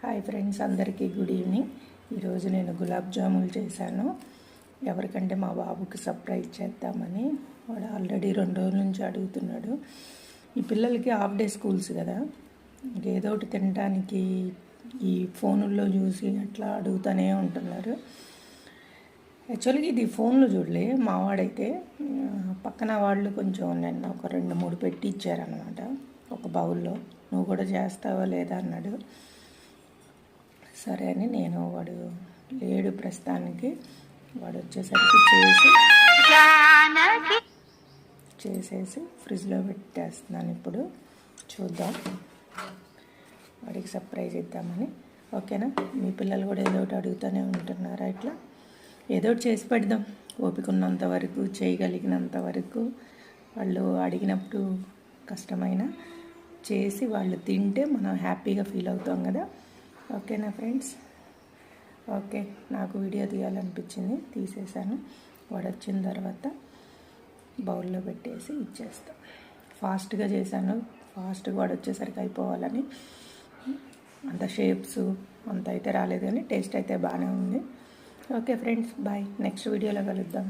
Hi friends, అందరికీ good evening. ఈరోజు నేను గులాబ్ జాములు చేశాను. ఎవరికంటే మా బాబుకి సర్ప్రైజ్ చేద్దామని. వాడు ఆల్రెడీ 2 రోజుల నుంచి అడుగుతున్నాడు. ఈ పిల్లలకి హాఫ్ డే స్కూల్స్ కదా, ఏదో ఒకటి తినడానికి ఈ ఫోనుల్లో చూసి అట్లా అడుగుతూనే ఉంటున్నారు. యాక్చువల్గా ఇది ఫోన్లో చూడలే, మావాడైతే పక్కన వాళ్ళు కొంచెం నిన్న ఒక 2-3 పెట్టి ఇచ్చారనమాట ఒక బౌల్లో. నువ్వు కూడా చేస్తావా లేదా అన్నాడు. సరే అని నేను, వాడు లేడు ప్రస్తుతానికి, వాడు వచ్చేసరికి చేసేసి ఫ్రిడ్జ్లో పెట్టేస్తున్నాను. ఇప్పుడు చూద్దాం, వాడికి సర్ప్రైజ్ ఇద్దామని. ఓకేనా? మీ పిల్లలు కూడా ఏదో ఒకటి అడుగుతూనే ఉంటున్నారా? ఇట్లా ఏదో ఒకటి చేసి పెడదాం, ఓపిక ఉన్నంత వరకు, చేయగలిగినంత వరకు. వాళ్ళు అడిగినప్పుడు కష్టమైనా చేసి వాళ్ళు తింటే మనం హ్యాపీగా ఫీల్ అవుతాం కదా. ఓకేనా ఫ్రెండ్స్? ఓకే, నాకు వీడియో తీయాలనిపించింది, తీసేసాను. వాడు వచ్చిన తర్వాత బౌల్లో పెట్టేసి ఇచ్చేస్తాం. ఫాస్ట్గా చేశాను, ఫాస్ట్గా వాడు వచ్చేసరికి అయిపోవాలని. అంత షేప్స్ అంత అయితే రాలేదు, కానీ టేస్ట్ అయితే బాగానే ఉంది. Okay friends, bye. నెక్స్ట్ వీడియోలో కలుద్దాం.